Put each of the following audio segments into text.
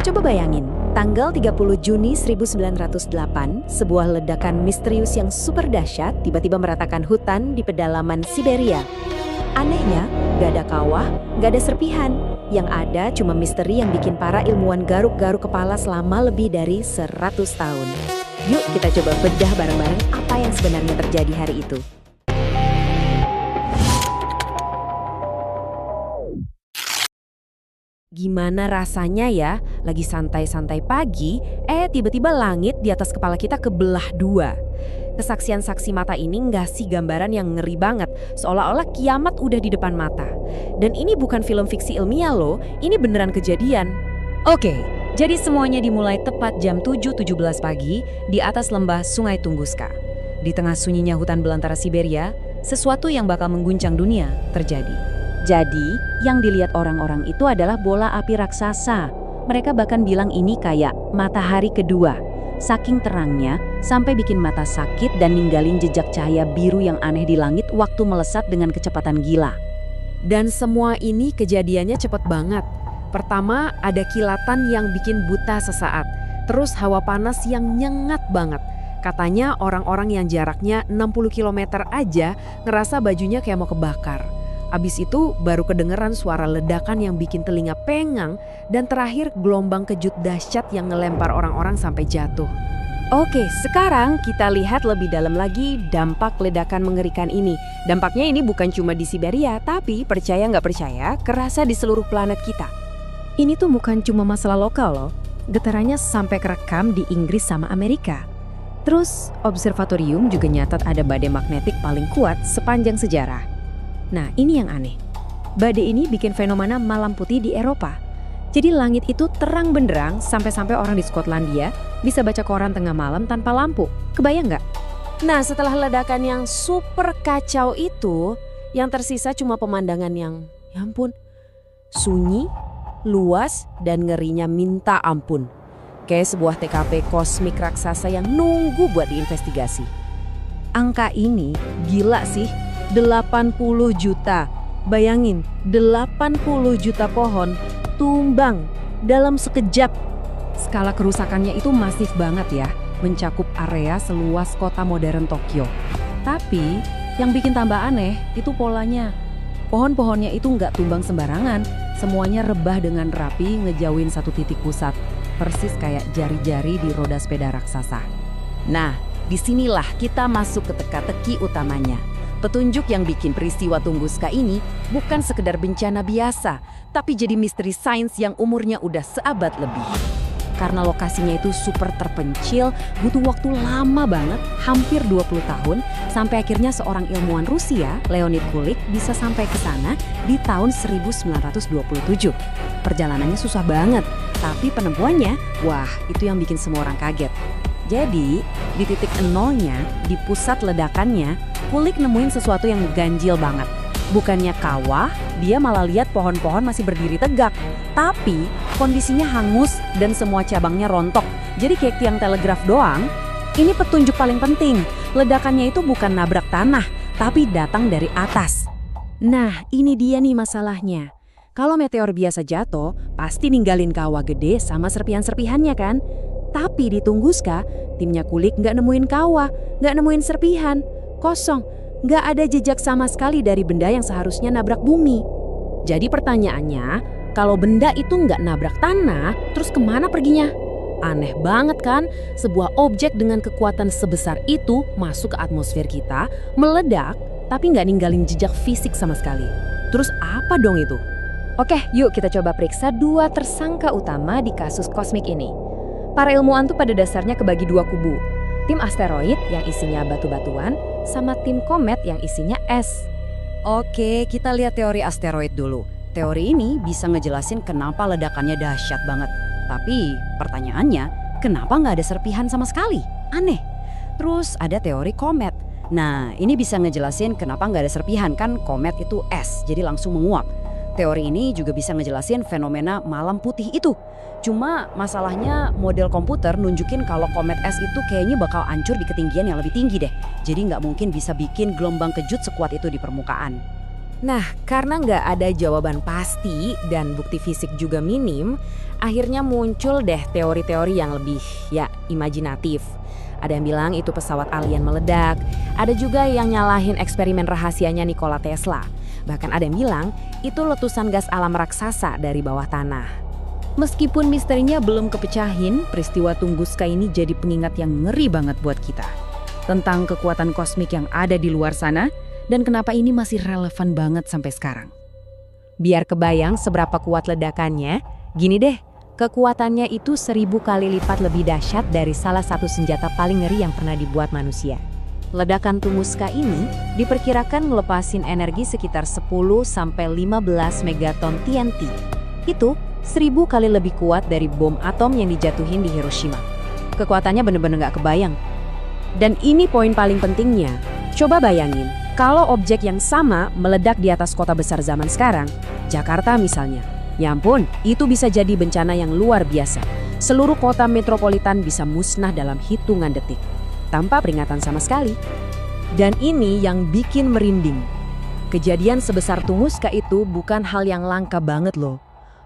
Coba bayangin, tanggal 30 Juni 1908, sebuah ledakan misterius yang super dahsyat tiba-tiba meratakan hutan di pedalaman Siberia. Anehnya, gak ada kawah, gak ada serpihan. Yang ada cuma misteri yang bikin para ilmuwan garuk-garuk kepala selama lebih dari 100 tahun. Yuk kita coba bedah bareng-bareng apa yang sebenarnya terjadi hari itu. Gimana rasanya ya, lagi santai-santai pagi, tiba-tiba langit di atas kepala kita kebelah dua. Kesaksian saksi mata ini ngasih gambaran yang ngeri banget, seolah-olah kiamat udah di depan mata. Dan ini bukan film fiksi ilmiah loh, ini beneran kejadian. Oke, jadi semuanya dimulai tepat jam 7.17 pagi di atas lembah Sungai Tunguska. Di tengah sunyinya hutan belantara Siberia, sesuatu yang bakal mengguncang dunia terjadi. Jadi, yang dilihat orang-orang itu adalah bola api raksasa. Mereka bahkan bilang ini kayak matahari kedua. Saking terangnya, sampai bikin mata sakit dan ninggalin jejak cahaya biru yang aneh di langit waktu melesat dengan kecepatan gila. Dan semua ini kejadiannya cepet banget. Pertama, ada kilatan yang bikin buta sesaat. Terus hawa panas yang nyengat banget. Katanya orang-orang yang jaraknya 60 km aja ngerasa bajunya kayak mau kebakar. Abis itu baru kedengeran suara ledakan yang bikin telinga pengang dan terakhir gelombang kejut dahsyat yang ngelempar orang-orang sampai jatuh. Oke, sekarang kita lihat lebih dalam lagi dampak ledakan mengerikan ini. Dampaknya ini bukan cuma di Siberia, tapi percaya nggak percaya, kerasa di seluruh planet kita. Ini tuh bukan cuma masalah lokal loh, getarannya sampai kerekam di Inggris sama Amerika. Terus, observatorium juga nyatat ada badai magnetik paling kuat sepanjang sejarah. Nah, ini yang aneh. Badai ini bikin fenomena malam putih di Eropa. Jadi langit itu terang benderang sampai-sampai orang di Skotlandia bisa baca koran tengah malam tanpa lampu. Kebayang nggak? Nah, setelah ledakan yang super kacau itu, yang tersisa cuma pemandangan yang, ya ampun, sunyi, luas, dan ngerinya minta ampun. Kayak sebuah TKP kosmik raksasa yang nunggu buat diinvestigasi. Angka ini gila sih. 80 juta. Bayangin, 80 juta pohon tumbang dalam sekejap. Skala kerusakannya itu masif banget ya, mencakup area seluas kota modern Tokyo. Tapi, yang bikin tambah aneh itu polanya. Pohon-pohonnya itu nggak tumbang sembarangan, semuanya rebah dengan rapi ngejauhin satu titik pusat. Persis kayak jari-jari di roda sepeda raksasa. Nah, disinilah kita masuk ke teka-teki utamanya. Petunjuk yang bikin peristiwa Tunguska ini bukan sekedar bencana biasa, tapi jadi misteri sains yang umurnya udah seabad lebih. Karena lokasinya itu super terpencil, butuh waktu lama banget, hampir 20 tahun, sampai akhirnya seorang ilmuwan Rusia, Leonid Kulik, bisa sampai ke sana di tahun 1927. Perjalanannya susah banget, tapi penemuannya, wah, itu yang bikin semua orang kaget. Jadi, di titik nolnya, di pusat ledakannya, Kulik nemuin sesuatu yang ganjil banget. Bukannya kawah, dia malah lihat pohon-pohon masih berdiri tegak. Tapi, kondisinya hangus dan semua cabangnya rontok. Jadi kayak tiang telegraf doang. Ini petunjuk paling penting. Ledakannya itu bukan nabrak tanah, tapi datang dari atas. Nah, ini dia nih masalahnya. Kalau meteor biasa jatuh, pasti ninggalin kawah gede sama serpihan-serpihannya kan? Tapi di Tunguska, timnya Kulik nggak nemuin kawah, nggak nemuin serpihan, kosong, nggak ada jejak sama sekali dari benda yang seharusnya nabrak bumi. Jadi pertanyaannya, kalau benda itu nggak nabrak tanah, terus kemana perginya? Aneh banget kan, sebuah objek dengan kekuatan sebesar itu masuk ke atmosfer kita, meledak, tapi nggak ninggalin jejak fisik sama sekali. Terus apa dong itu? Oke, yuk kita coba periksa dua tersangka utama di kasus kosmik ini. Para ilmuwan tuh pada dasarnya kebagi dua kubu. Tim asteroid yang isinya batu-batuan sama tim komet yang isinya es. Oke, kita lihat teori asteroid dulu. Teori ini bisa ngejelasin kenapa ledakannya dahsyat banget. Tapi pertanyaannya, kenapa nggak ada serpihan sama sekali? Aneh. Terus ada teori komet. Nah, ini bisa ngejelasin kenapa nggak ada serpihan, kan komet itu es, jadi langsung menguap. Teori ini juga bisa ngejelasin fenomena malam putih itu. Cuma masalahnya model komputer nunjukin kalau komet es itu kayaknya bakal hancur di ketinggian yang lebih tinggi deh. Jadi nggak mungkin bisa bikin gelombang kejut sekuat itu di permukaan. Nah, karena nggak ada jawaban pasti dan bukti fisik juga minim, akhirnya muncul deh teori-teori yang lebih, imajinatif. Ada yang bilang itu pesawat alien meledak, ada juga yang nyalahin eksperimen rahasianya Nikola Tesla. Bahkan ada yang bilang itu letusan gas alam raksasa dari bawah tanah. Meskipun misterinya belum kepecahin, peristiwa Tunguska ini jadi pengingat yang ngeri banget buat kita. Tentang kekuatan kosmik yang ada di luar sana, dan kenapa ini masih relevan banget sampai sekarang. Biar kebayang seberapa kuat ledakannya, gini deh, kekuatannya itu 1000 kali lipat lebih dahsyat dari salah satu senjata paling ngeri yang pernah dibuat manusia. Ledakan Tunguska ini diperkirakan ngelepasin energi sekitar 10-15 megaton TNT. Itu 1000 kali lebih kuat dari bom atom yang dijatuhin di Hiroshima. Kekuatannya bener-bener gak kebayang. Dan ini poin paling pentingnya. Coba bayangin, kalau objek yang sama meledak di atas kota besar zaman sekarang, Jakarta misalnya. Ya ampun, itu bisa jadi bencana yang luar biasa. Seluruh kota metropolitan bisa musnah dalam hitungan detik, tanpa peringatan sama sekali. Dan ini yang bikin merinding. Kejadian sebesar Tunguska itu bukan hal yang langka banget loh.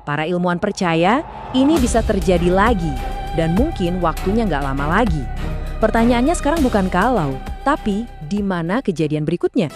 Para ilmuwan percaya ini bisa terjadi lagi, dan mungkin waktunya nggak lama lagi. Pertanyaannya sekarang bukan kalau, tapi di mana kejadian berikutnya?